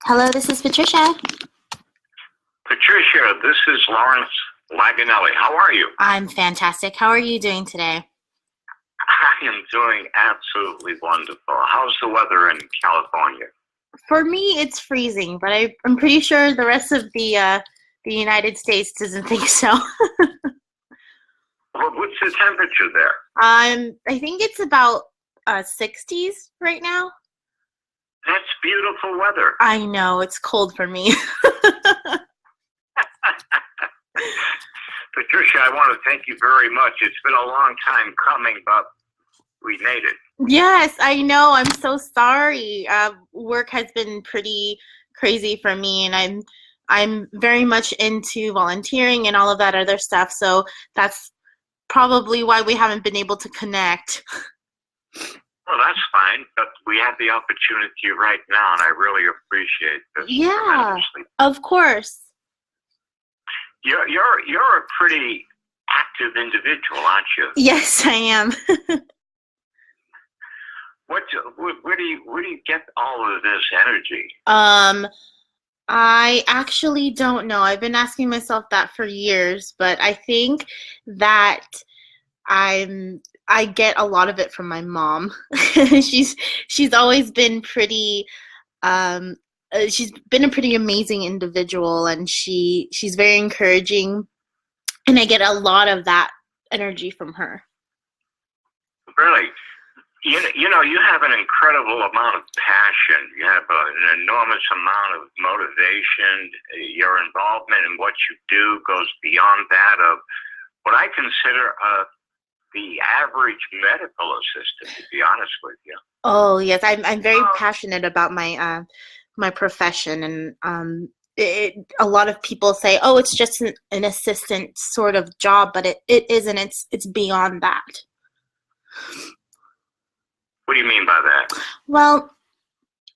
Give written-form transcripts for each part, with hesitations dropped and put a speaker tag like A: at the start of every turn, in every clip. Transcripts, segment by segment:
A: Hello, this is Patricia.
B: Patricia, this is Lawrence Laganelli. How are you?
A: I'm fantastic. How are you doing today?
B: I am doing absolutely wonderful. How's the weather in California?
A: For me, it's freezing, but I'm pretty sure the rest of the United States doesn't think so.
B: What's the temperature there?
A: I think it's about 60s right now.
B: That's beautiful weather.
A: I know it's cold for me.
B: Patricia, I want to thank you very much. It's been a long time coming, but we made it.
A: Yes, I know. I'm so sorry. Work has been pretty crazy for me, and I'm very much into volunteering and all of that other stuff. So that's probably why we haven't been able to connect.
B: Well, that's fine, but we have the opportunity right now, and I really appreciate this
A: Yeah,
B: tremendously.
A: of course.
B: You're a pretty active individual, aren't you?
A: Yes, I am.
B: Where do you get all of this energy?
A: I actually don't know. I've been asking myself that for years, but I think that I get a lot of it from my mom. She's she's always been pretty she's been a pretty amazing individual, and she's very encouraging, and I get a lot of that energy from her.
B: Really, you have an incredible amount of passion. You have an enormous amount of motivation. Your involvement in what you do goes beyond that of what I consider the average medical assistant, to be honest with you.
A: Oh yes, I'm very passionate about my profession, and a lot of people say, oh, it's just an assistant sort of job, but it isn't. It's beyond that.
B: What do you mean by that?
A: Well,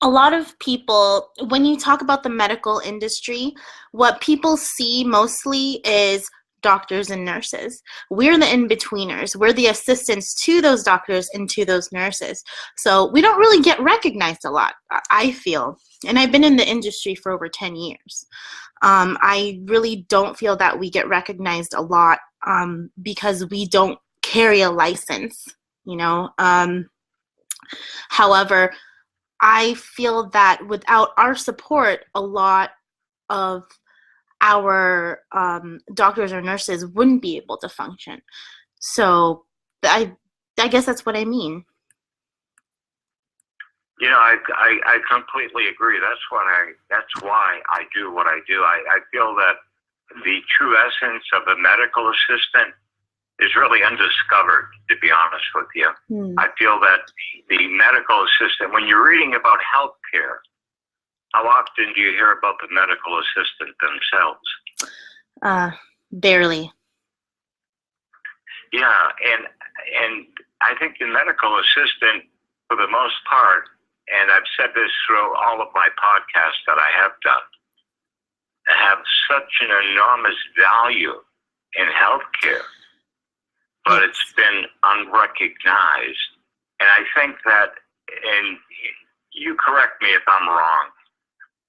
A: a lot of people, when you talk about the medical industry, what people see mostly is doctors and nurses. We're the in-betweeners. We're the assistants to those doctors and to those nurses. So we don't really get recognized a lot, I feel. And I've been in the industry for over 10 years. I really don't feel that we get recognized a lot because we don't carry a license, you know. However, I feel that without our support, a lot of our doctors or nurses wouldn't be able to function. So I guess that's what I mean.
B: I completely agree. That's why I do what I do. I feel that the true essence of a medical assistant is really undiscovered, to be honest with you. I feel that the medical assistant, when you're reading about healthcare, how often do you hear about the medical assistant themselves?
A: Barely.
B: Yeah, and I think the medical assistant, for the most part, and I've said this through all of my podcasts that I have done, have such an enormous value in healthcare, but it's been unrecognized. And I think that, and you correct me if I'm wrong,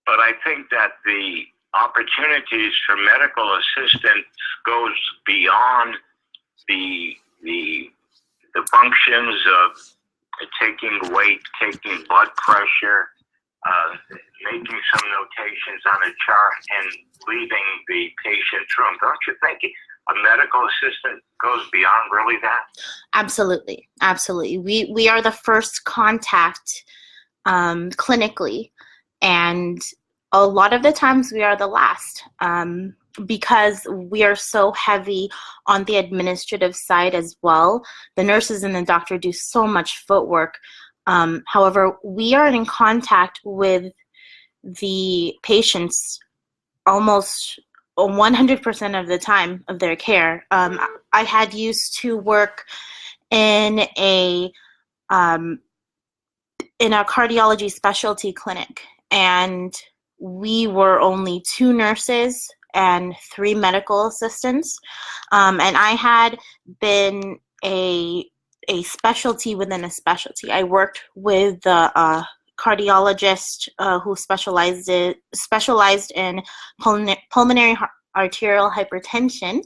B: but I think that the opportunities for medical assistance goes beyond the functions of taking weight, taking blood pressure, making some notations on a chart, and leaving the patient's room. Don't you think a medical assistant goes beyond really that?
A: Absolutely, absolutely. We are the first contact clinically, and a lot of the times we are the last because we are so heavy on the administrative side as well. The nurses and the doctor do so much footwork. However, we are in contact with the patients almost 100% of the time of their care. I had used to work in a cardiology specialty clinic, and we were only 2 nurses and 3 medical assistants, and I had been a specialty within a specialty. I worked with the cardiologist who specialized in pulmonary arterial hypertension,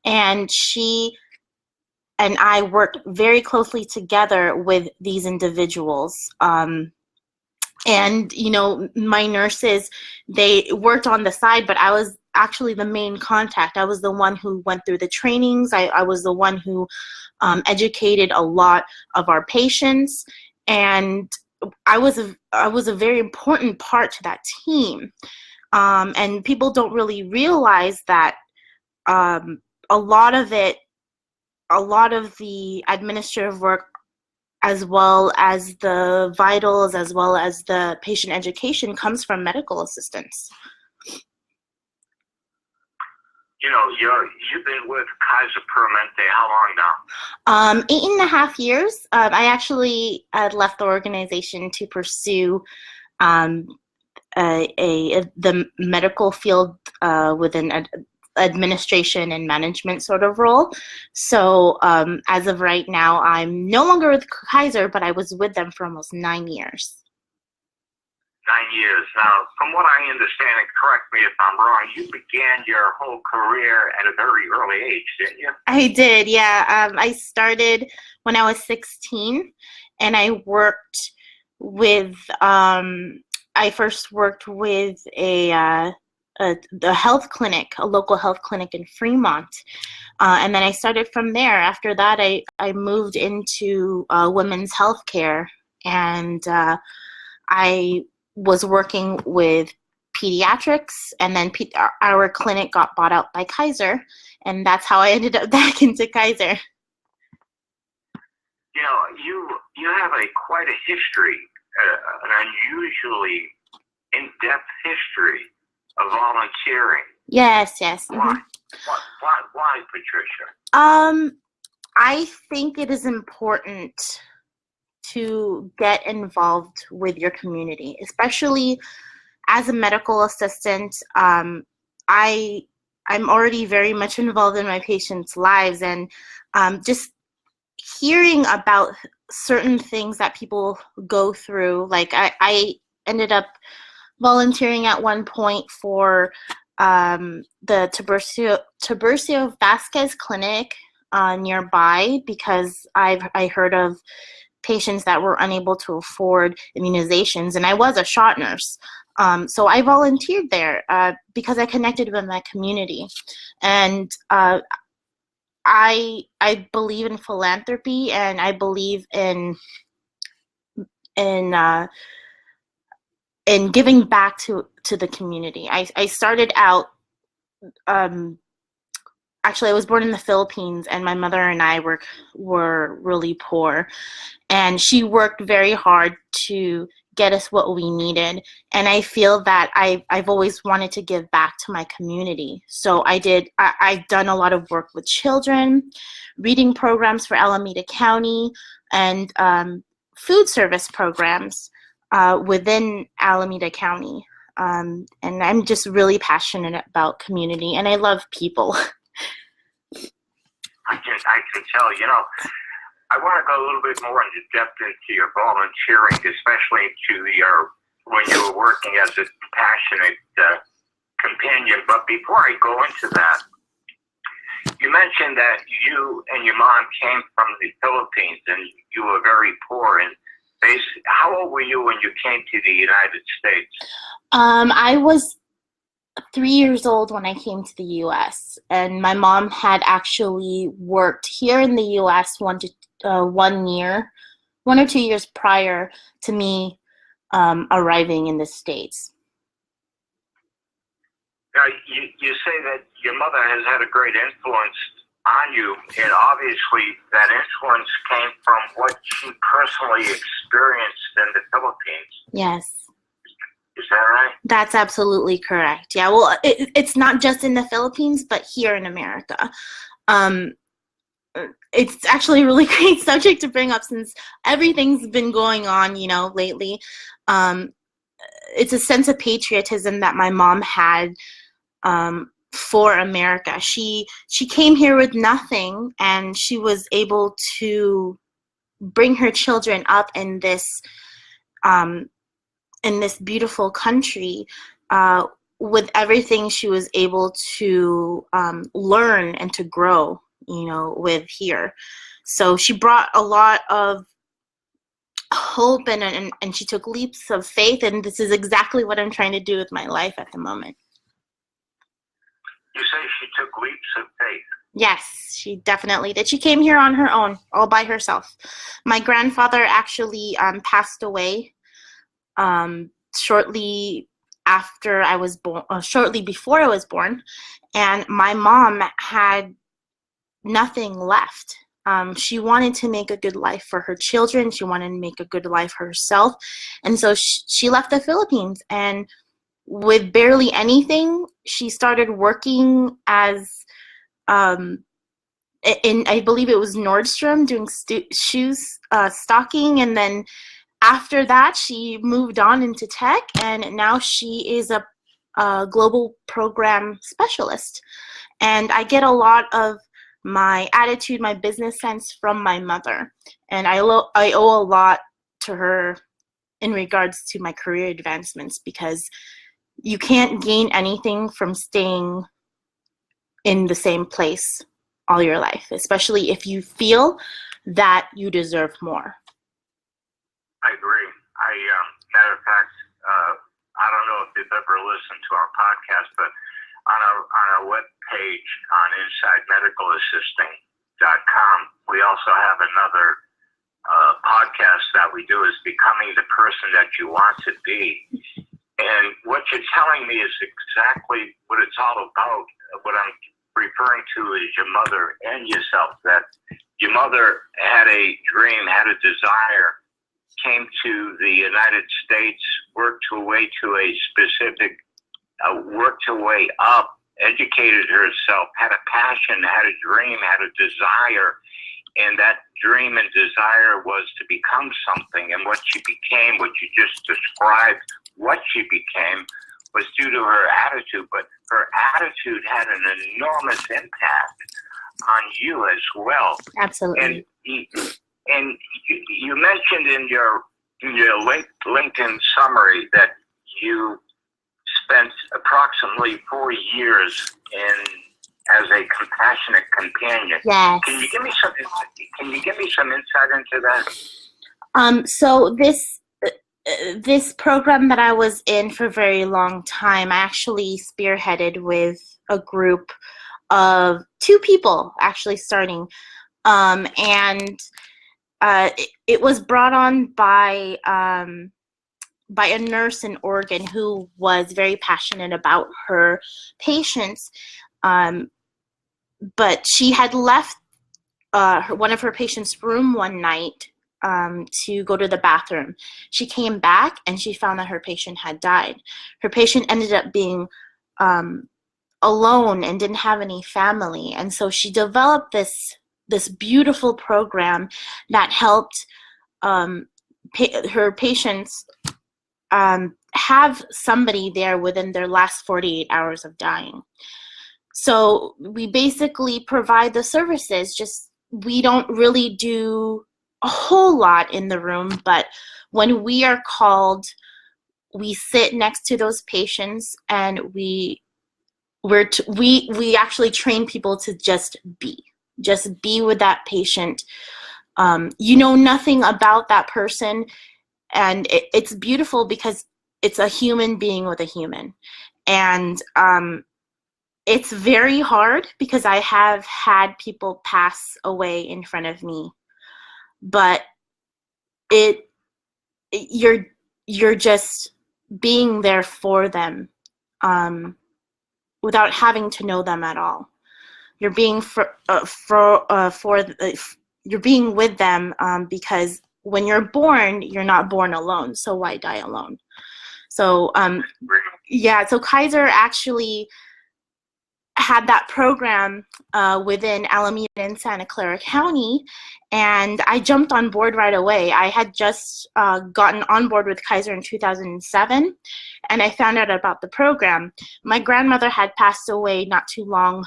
A: and she and I worked very closely together with these individuals. And, you know, my nurses, they worked on the side, but I was actually the main contact. I was the one who went through the trainings. I was the one who educated a lot of our patients. And I was a very important part to that team. And people don't really realize that a lot of the administrative work, as well as the vitals, as well as the patient education, comes from medical assistants.
B: You know, you've been with Kaiser Permanente how long now?
A: 8.5 years. I actually left the organization to pursue the medical field within administration and management sort of role. So as of right now, I'm no longer with Kaiser, but I was with them for almost 9 years.
B: 9 years. Now, from what I understand, and correct me if I'm wrong, you began your whole career at a very early age, didn't you?
A: I did, yeah. I started when I was 16, and I worked with, I first worked with the health clinic, a local health clinic in Fremont. And then I started from there. After that, I moved into women's health care, and I was working with pediatrics, and then our clinic got bought out by Kaiser, and that's how I ended up back into Kaiser.
B: You know, you have quite a history, an unusually in-depth history of volunteering.
A: Yes.
B: Why?
A: Mm-hmm.
B: Why, Patricia?
A: I think it is important to get involved with your community, especially as a medical assistant. I'm already very much involved in my patients' lives, and just hearing about certain things that people go through. Like I ended up volunteering at one point for the Tiburcio Vasquez Clinic nearby, because I heard of patients that were unable to afford immunizations, and I was a shot nurse. So I volunteered there because I connected with my community. And I believe in philanthropy, and I believe in giving back to the community. I started out, actually I was born in the Philippines, and my mother and I were really poor, and she worked very hard to get us what we needed. And I feel that I've always wanted to give back to my community. So I've done a lot of work with children, reading programs for Alameda County, and food service programs within Alameda County. And I'm just really passionate about community, and I love people.
B: I can tell. You know, I want to go a little bit more into depth into your volunteering, especially when you were working as a passionate companion. But before I go into that, you mentioned that you and your mom came from the Philippines, and you were very poor. And how old were you when you came to the United States?
A: I was 3 years old when I came to the U.S., and my mom had actually worked here in the U.S. 1 or 2 years prior to me arriving in the States.
B: Now, you say that your mother has had a great influence on you, and obviously that influence came from what she personally experienced in the Philippines.
A: Yes.
B: Is that right?
A: That's absolutely correct. Yeah, well, it's not just in the Philippines, but here in America. It's actually a really great subject to bring up, since everything's been going on, lately. It's a sense of patriotism that my mom had for America. She came here with nothing, and she was able to bring her children up in this in this beautiful country, with everything she was able to learn and to grow, with here. So she brought a lot of hope, and she took leaps of faith, and this is exactly what I'm trying to do with my life at the moment.
B: You say she took leaps of faith?
A: Yes, she definitely did. She came here on her own, all by herself. My grandfather actually passed away shortly after I was born, shortly before I was born, and my mom had nothing left. She wanted to make a good life for her children. She wanted to make a good life for herself, and so she left the Philippines, and with barely anything, she started working as in, I believe it was Nordstrom, doing shoes stocking, and then after that she moved on into tech, and now she is a global program specialist. And I get a lot of my attitude, my business sense from my mother, and I owe a lot to her in regards to my career advancements, because you can't gain anything from staying in the same place all your life, especially if you feel that you deserve more.
B: I agree. Matter of fact, I don't know if you've ever listened to our podcast, but on our web page on InsideMedicalAssisting.com, we also have another podcast that we do, is Becoming the Person That You Want to Be. And what you're telling me is exactly what it's all about. What I'm referring to is your mother and yourself, that your mother had a dream, had a desire, came to the United States, worked her way to a specific, worked her way up, educated herself, had a passion, had a dream, had a desire, and that dream and desire was to become something. And what she became, what you just described, what she became, was due to her attitude. But her attitude had an enormous impact on you as well.
A: Absolutely.
B: And you mentioned in your LinkedIn summary that you spent approximately 4 years as a compassionate companion.
A: Yes.
B: Can you give me some insight into that?
A: So this program that I was in for a very long time, I actually spearheaded with a group of 2 people actually starting, and it was brought on by a nurse in Oregon who was very passionate about her patients, but she had left one of her patients' room one night to go to the bathroom. She came back and she found that her patient had died. Her patient ended up being alone and didn't have any family, and so she developed this beautiful program that helped her patients have somebody there within their last 48 hours of dying. So we basically provide the services, just we don't really do a whole lot in the room, but when we are called, we sit next to those patients, and we actually train people to just be with that patient. You know nothing about that person, and it's beautiful because it's a human being with a human. And it's very hard because I have had people pass away in front of me, but you're just being there for them, without having to know them at all. You're being you're being with them, because when you're born, you're not born alone. So why die alone? So yeah. So Kaiser actually had that program within Alameda and Santa Clara County, and I jumped on board right away. I had just gotten on board with Kaiser in 2007, and I found out about the program. My grandmother had passed away not too long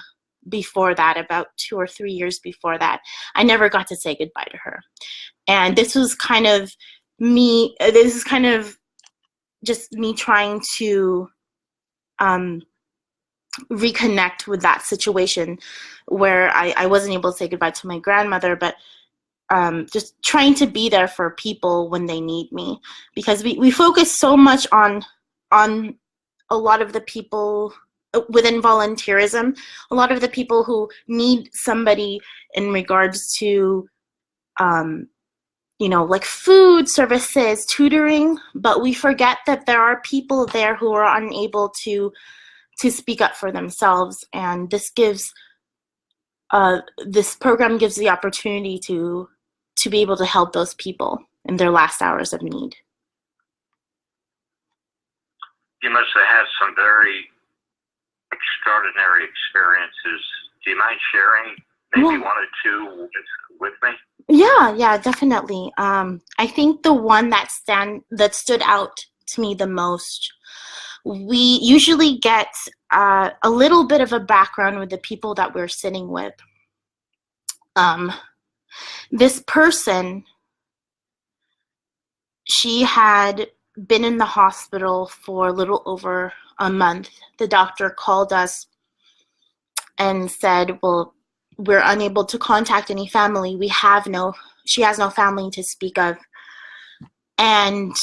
A: before that, about 2 or 3 years before that. I never got to say goodbye to her. And this was kind of just me trying to reconnect with that situation where I wasn't able to say goodbye to my grandmother, but just trying to be there for people when they need me, because we focus so much on a lot of the people within volunteerism, a lot of the people who need somebody in regards to like food services, tutoring, but we forget that there are people there who are unable to speak up for themselves, and this program gives the opportunity to be able to help those people in their last hours of need.
B: You must have had some very extraordinary experiences. Do you mind sharing maybe one or two with me?
A: Yeah, definitely. I think the one that stood out to me the most, we usually get a little bit of a background with the people that we're sitting with. This person, she had been in the hospital for a little over a month. The doctor called us and said, well, we're unable to contact any family. She has no family to speak of. And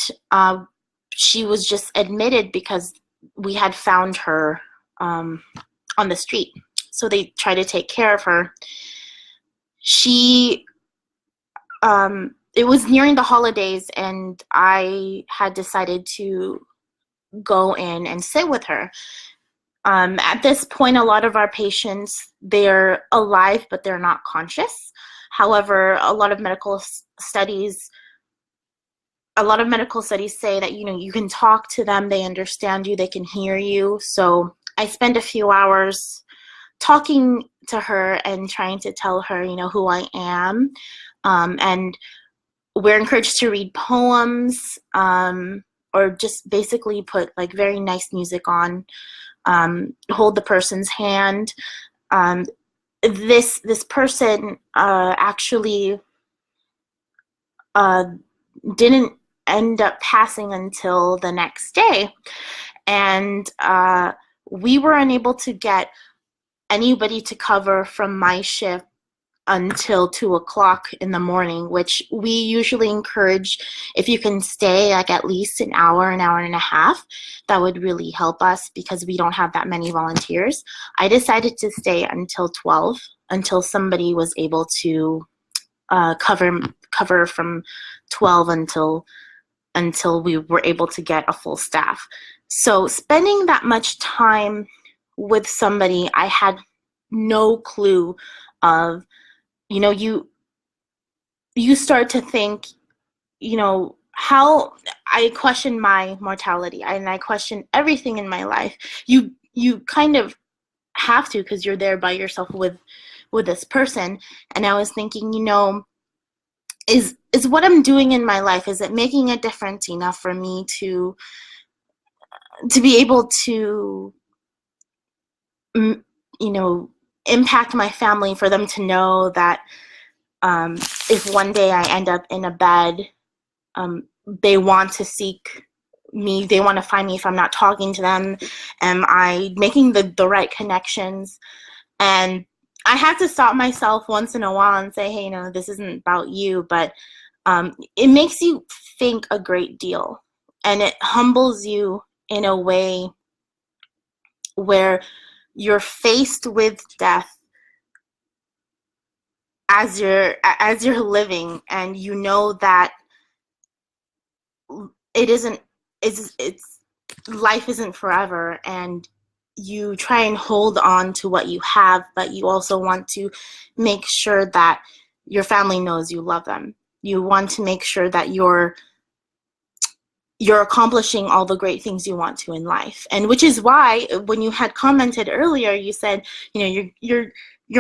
A: she was just admitted because we had found her on the street. So they tried to take care of her. It was nearing the holidays, and I had decided to go in and sit with her. At this point, a lot of our patients, they're alive, but they're not conscious. However, a lot of medical studies say that, you can talk to them, they understand you, they can hear you. So I spent a few hours talking to her and trying to tell her, who I am. And we're encouraged to read poems, or just basically put like very nice music on, hold the person's hand. This person actually didn't end up passing until the next day, and we were unable to get anybody to cover from my shift until 2:00 in the morning, which we usually encourage. If you can stay like at least an hour and a half, that would really help us because we don't have that many volunteers. I decided to stay until 12, until somebody was able to cover from 12 until we were able to get a full staff. So spending that much time with somebody, I had no clue of, you start to think, how I question my mortality, and I question everything in my life. You kind of have to, because you're there by yourself with this person. And I was thinking, is what I'm doing in my life, is it making a difference enough for me to be able to impact my family, for them to know that if one day I end up in a bed, they want to seek me, they want to find me if I'm not talking to them. Am I making the right connections? And I have to stop myself once in a while and say, hey, this isn't about you, but it makes you think a great deal, and it humbles you in a way where you're faced with death as you're living, and that it's life isn't forever, and you try and hold on to what you have, but you also want to make sure that your family knows you love them. You want to make sure that you're accomplishing all the great things you want to in life. And which is why when you had commented earlier, you said, you're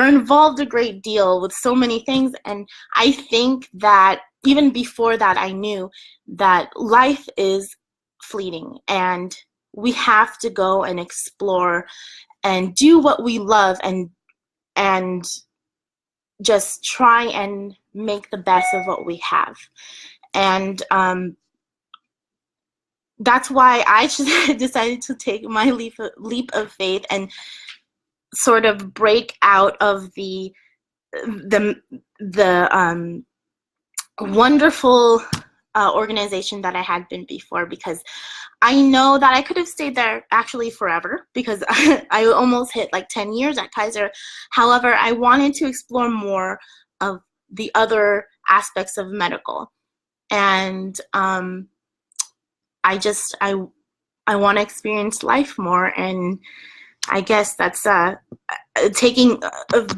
A: involved a great deal with so many things. And I think that even before that, I knew that life is fleeting, and we have to go and explore and do what we love, and just try and make the best of what we have. And that's why I decided to take my leap of faith and sort of break out of the wonderful organization that I had been before, because I know that I could have stayed there actually forever, because I almost hit like 10 years at Kaiser. However, I wanted to explore more of the other aspects of medical. And I want to experience life more. And I guess that's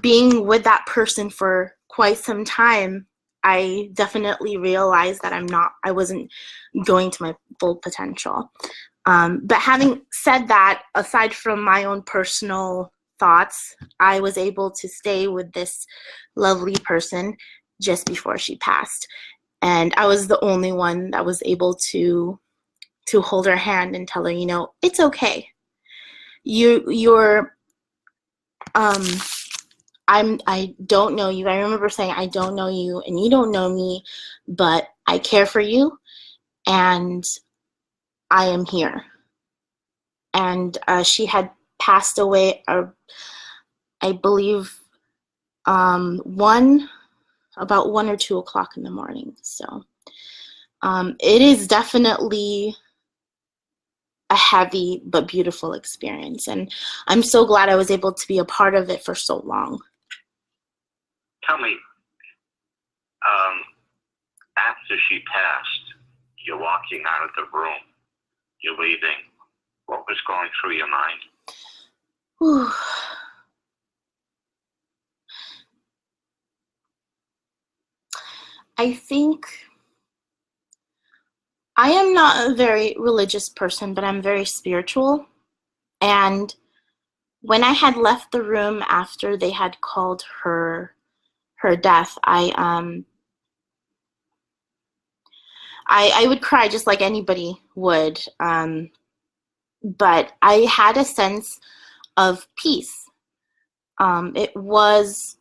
A: being with that person for quite some time. I definitely realized that I wasn't going to my full potential. But having said that, aside from my own personal thoughts, I was able to stay with this lovely person just before she passed. And I was the only one that was able to hold her hand and tell her, it's okay. You're I don't know you. I remember saying, I don't know you and you don't know me, but I care for you and I am here. And she had passed away, I believe, about 1 or 2 o'clock in the morning. So it is definitely a heavy but beautiful experience. And I'm so glad I was able to be a part of it for so long.
B: Tell me, after she passed, you're walking out of the room, you're leaving. What was going through your mind?
A: Whew. I think I am not a very religious person, but I'm very spiritual. And when I had left the room after they had called her death, I would cry just like anybody would. But I had a sense of peace. It was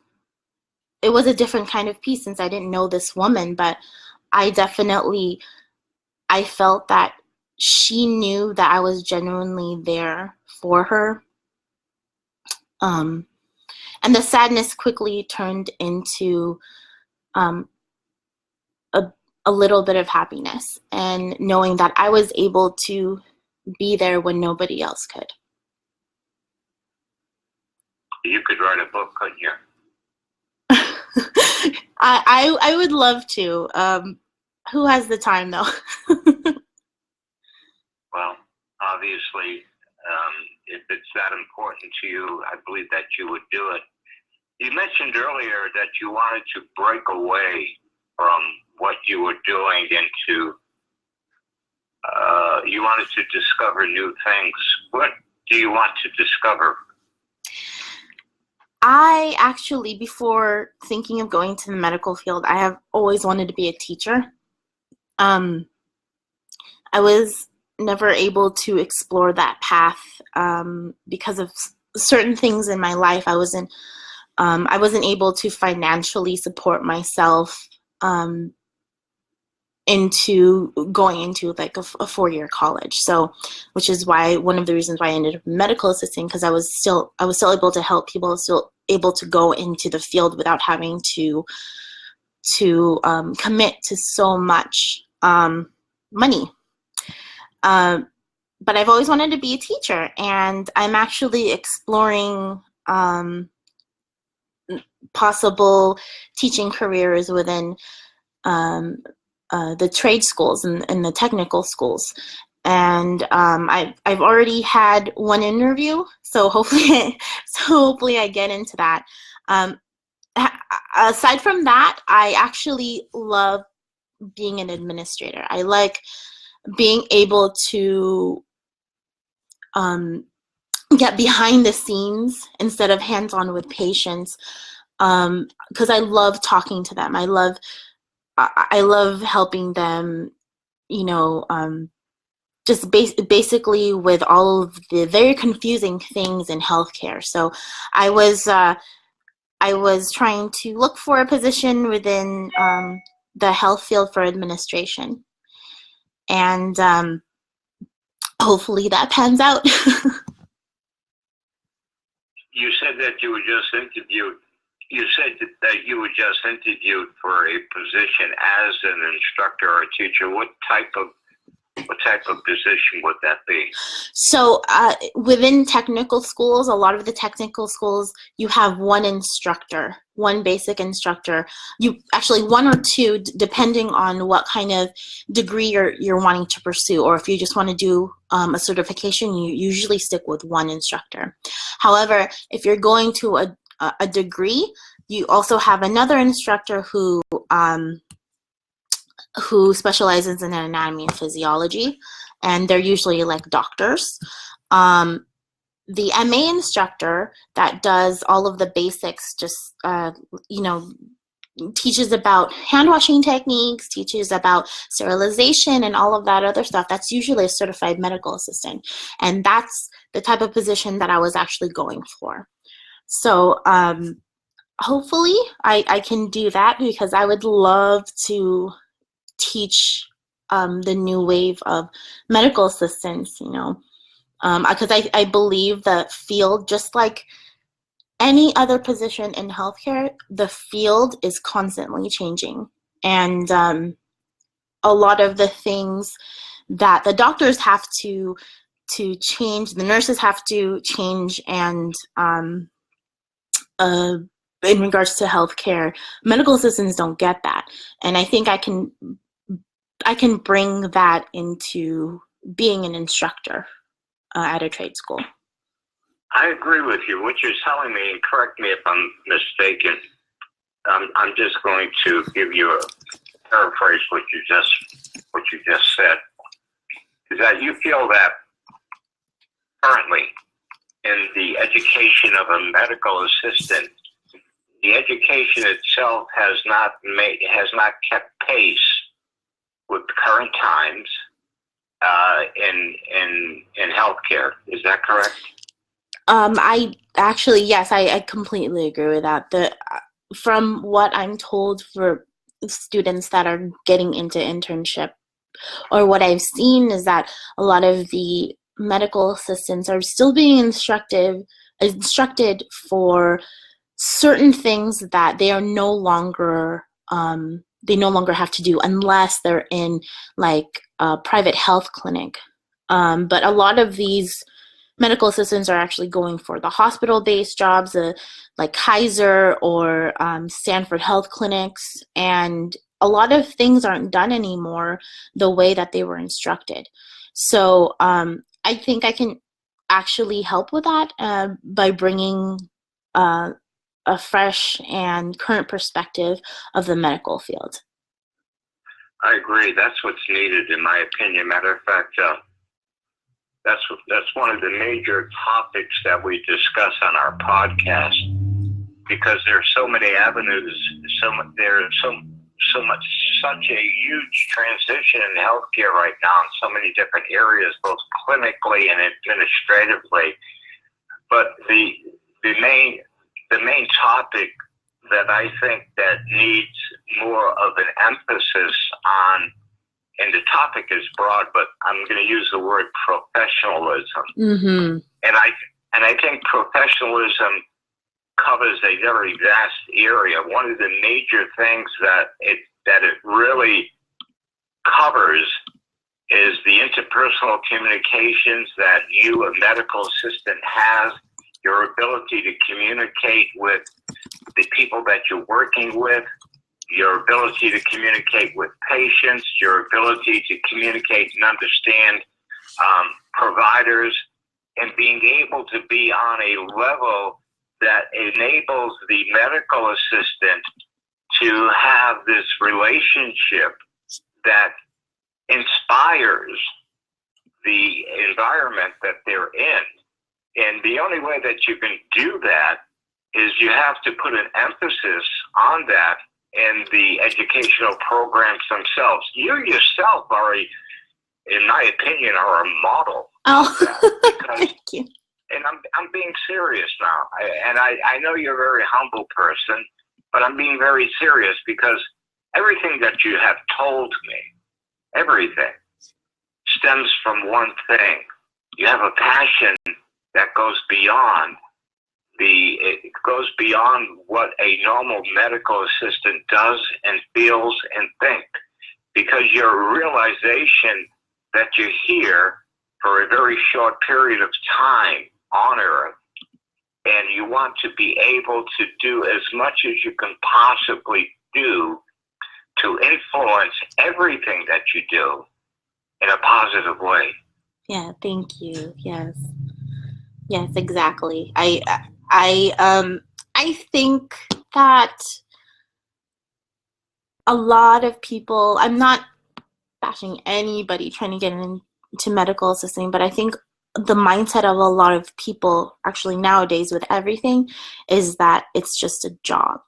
A: a different kind of peace since I didn't know this woman, but I felt that she knew that I was genuinely there for her. And the sadness quickly turned into a little bit of happiness, and knowing that I was able to be there when nobody else could.
B: You could write a book, couldn't you?
A: I would love to. Who has the time, though?
B: Well, obviously, if it's that important to you, I believe that you would do it. You mentioned earlier that you wanted to break away from what you were doing into, you wanted to discover new things. What do you want to discover?
A: I actually, before thinking of going to the medical field, I have always wanted to be a teacher. I was never able to explore that path because of certain things in my life. I wasn't able to financially support myself into going into like a 4-year college. So, which is why one of the reasons why I ended up in medical assisting, because I was still able to help people, still able to go into the field without having to commit to so much money. But I've always wanted to be a teacher, and I'm actually exploring possible teaching careers within the trade schools and the technical schools. And I've already had one interview, so hopefully I get into that. Aside from that, I actually love being an administrator. I like being able to get behind the scenes instead of hands-on with patients, because I love talking to them. I love helping them, just basically with all of the very confusing things in healthcare. So I was trying to look for a position within the health field for administration. And hopefully that pans out.
B: You said that you were just interviewed. You said that you were just interviewed for a position as an instructor or a teacher. What type of position would that be?
A: So within technical schools, a lot of the technical schools, you have one instructor, one basic instructor. You actually one or two, depending on what kind of degree you're wanting to pursue, or if you just want to do a certification, you usually stick with one instructor. However, if you're going to a degree, you also have another instructor who specializes in anatomy and physiology, and they're usually like doctors. The MA instructor that does all of the basics, just teaches about hand washing techniques, teaches about sterilization and all of that other stuff. That's usually a certified medical assistant, and that's the type of position that I was actually going for. So hopefully I can do that, because I would love to teach the new wave of medical assistants, because I believe the field, just like any other position in healthcare, the field is constantly changing. And a lot of the things that the doctors have to change, the nurses have to change, and in regards to healthcare, medical assistants don't get that. And I think I can bring that into being an instructor at a trade school.
B: I agree with you. What you're telling me, and correct me if I'm mistaken, I'm just going to give you a paraphrase what you just said, is that you feel that currently in the education of a medical assistant, the education itself has not kept pace with current times in healthcare. Is that correct?
A: I actually, yes, I completely agree with that. From what I'm told, for students that are getting into internship, or what I've seen, is that a lot of the medical assistants are still being instructed for certain things that they are no longer have to do unless they're in like a private health clinic. But a lot of these medical assistants are actually going for the hospital-based jobs, like Kaiser or Stanford Health Clinics, and a lot of things aren't done anymore the way that they were instructed. So I think I can actually help with that by bringing a fresh and current perspective of the medical field.
B: I agree. That's what's needed, in my opinion. Matter of fact, that's one of the major topics that we discuss on our podcast, because there are so many avenues. Such a huge transition in healthcare right now in so many different areas, both clinically and administratively. But the main topic that I think that needs more of an emphasis on, and the topic is broad, but I'm going to use the word professionalism.
A: Mm-hmm.
B: And I think professionalism covers a very vast area. One of the major things that it really covers is the interpersonal communications that you, a medical assistant, has, your ability to communicate with the people that you're working with, your ability to communicate with patients, your ability to communicate and understand providers, and being able to be on a level that enables the medical assistant to have this relationship that inspires the environment that they're in. And the only way that you can do that is you have to put an emphasis on that in the educational programs themselves. You yourself are, in my opinion, are a model.
A: Thank you.
B: And I'm being serious now. I know you're a very humble person, but I'm being very serious, because everything that you have told me, everything, stems from one thing. You have a passion that goes beyond it goes beyond what a normal medical assistant does and feels and thinks, because your realization that you're here for a very short period of time on Earth, and you want to be able to do as much as you can possibly do to influence everything that you do in a positive way.
A: Yeah, thank you. Yes. Yes, exactly. I think that a lot of people, I'm not bashing anybody trying to get into medical assisting, but I think the mindset of a lot of people actually nowadays with everything is that it's just a job.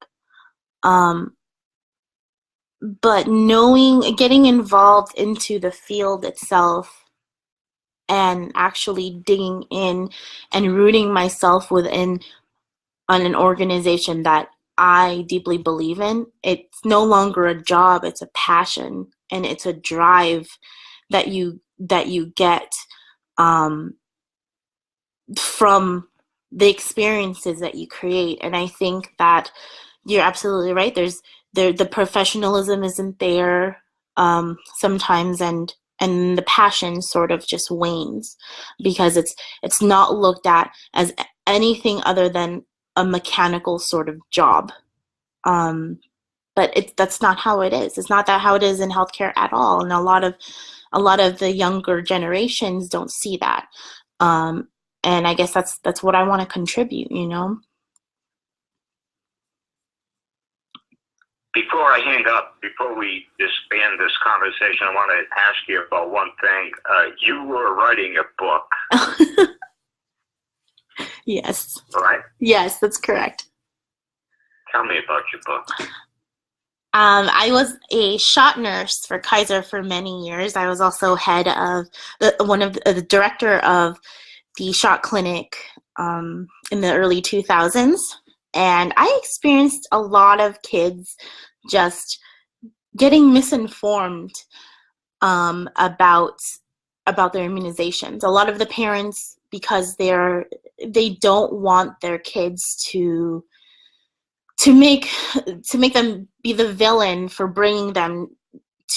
A: But getting involved into the field itself and actually digging in and rooting myself within an organization that I deeply believe in, it's no longer a job, it's a passion, and it's a drive that you get from the experiences that you create. And I think that you're absolutely right. The professionalism isn't there sometimes, and the passion sort of just wanes because it's not looked at as anything other than a mechanical sort of job. But that's not how it is. It's not that how it is in healthcare at all. And a lot of the younger generations don't see that. And I guess that's what I want to contribute, you know.
B: Before I hang up, before we disband this conversation, I want to ask you about one thing. You were writing a book.
A: Yes.
B: Right?
A: Yes, that's correct.
B: Tell me about your book.
A: I was a shot nurse for Kaiser for many years. I was also head of the director of the shot clinic in the early 2000s. And I experienced a lot of kids just getting misinformed about their immunizations. A lot of the parents, because they don't want their kids to make them be the villain for bringing them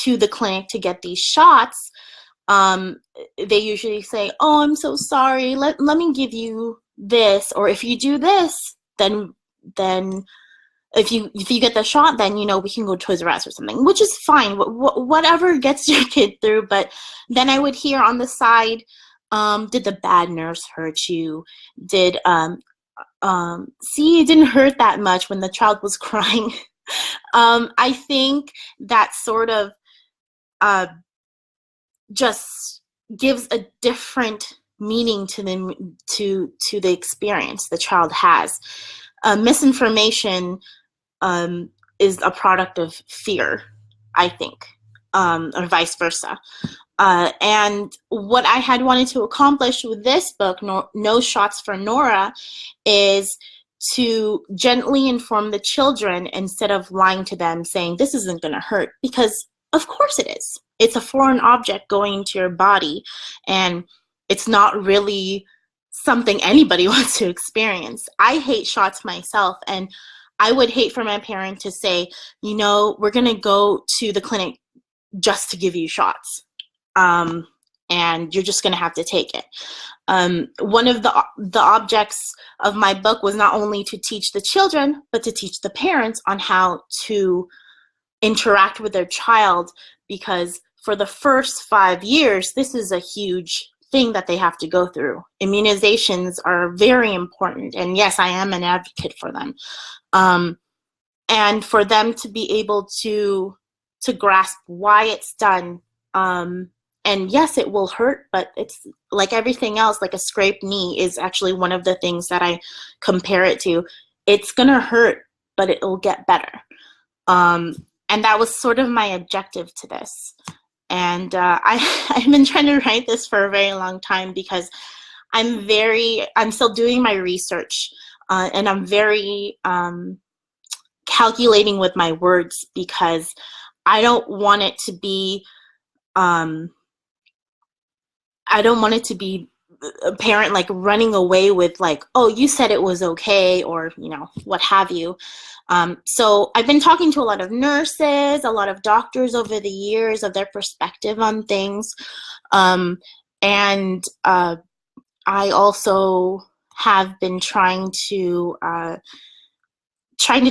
A: to the clinic to get these shots, they usually say, "Oh, I'm so sorry. Let me give you this, or if you do this, then if you get the shot, then we can go to Toys R Us or something," which is fine. Whatever gets your kid through. But then I would hear on the side, "Did the bad nurse hurt you? Did see, it didn't hurt that much when the child was crying." I think that sort of just gives a different meaning to the experience the child has. Misinformation is a product of fear, I think, or vice versa. And what I had wanted to accomplish with this book, No Shots for Nora, is to gently inform the children instead of lying to them saying this isn't going to hurt, because of course it is. It's a foreign object going into your body, and it's not really something anybody wants to experience. I hate shots myself, and I would hate for my parent to say, we're going to go to the clinic just to give you shots. And you're just going to have to take it. One of the objects of my book was not only to teach the children, but to teach the parents on how to interact with their child, because for the first 5 years, this is a huge thing that they have to go through. Immunizations are very important, and yes, I am an advocate for them. And for them to be able to grasp why it's done. And yes, it will hurt, but it's like everything else, like a scraped knee is actually one of the things that I compare it to. It's going to hurt, but it will get better. And that was sort of my objective to this. And I've been trying to write this for a very long time because I'm still doing my research, and I'm very calculating with my words, because I don't want it to be I don't want it to be a parent like running away with like, oh, you said it was okay, or, you know, what have you. So I've been talking to a lot of nurses, a lot of doctors over the years of their perspective on things. And I also have been trying to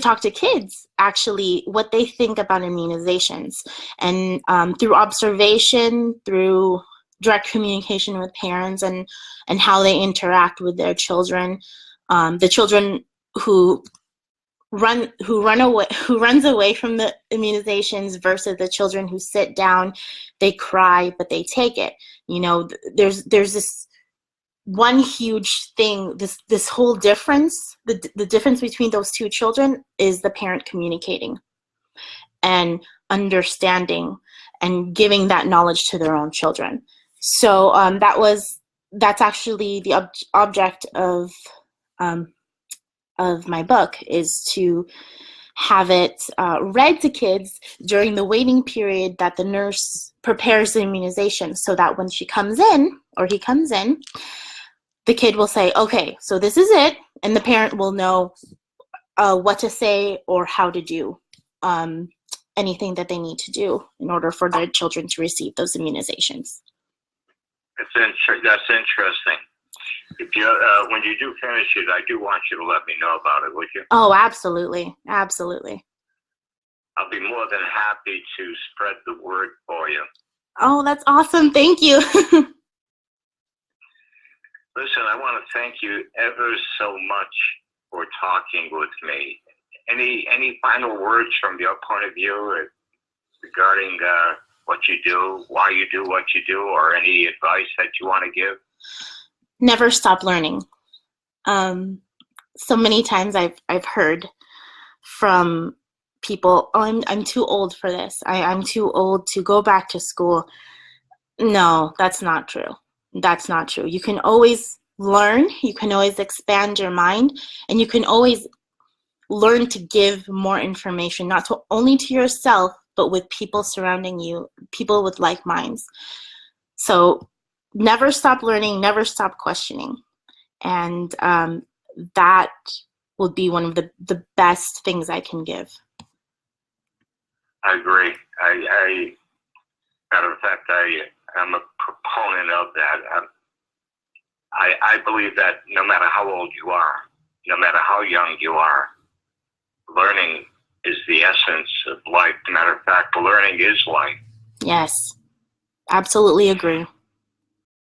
A: talk to kids actually what they think about immunizations, and through observation, through direct communication with parents, and how they interact with their children, the children who runs away from the immunizations versus the children who sit down, they cry but they take it. You know, there's this one huge thing, this whole difference, the difference between those two children is the parent communicating and understanding and giving that knowledge to their own children. So that's actually the object of my book, is to have it read to kids during the waiting period that the nurse prepares the immunization, so that when she comes in or he comes in, the kid will say, okay, so this is it, and the parent will know what to say or how to do anything that they need to do in order for their children to receive those immunizations.
B: That's interesting. If you, when you do finish it, I do want you to let me know about it, would you?
A: Oh, absolutely. Absolutely.
B: I'll be more than happy to spread the word for you.
A: Oh, that's awesome. Thank you.
B: Listen, I want to thank you ever so much for talking with me. Any final words from your point of view regarding what you do, why you do what you do, or any advice that you want to give?
A: Never stop learning. So many times I've heard from people, oh, I'm too old for this. I'm too old to go back to school. No, that's not true. That's not true. You can always learn, you can always expand your mind, and you can always learn to give more information, not only to yourself, but with people surrounding you, people with like minds. So never stop learning, never stop questioning. And that will be one of the best things I can give.
B: I agree. Matter of fact, I'm a proponent of that. I believe that no matter how old you are, no matter how young you are, learning is the essence of life. Matter of fact, learning is life.
A: Yes, absolutely agree.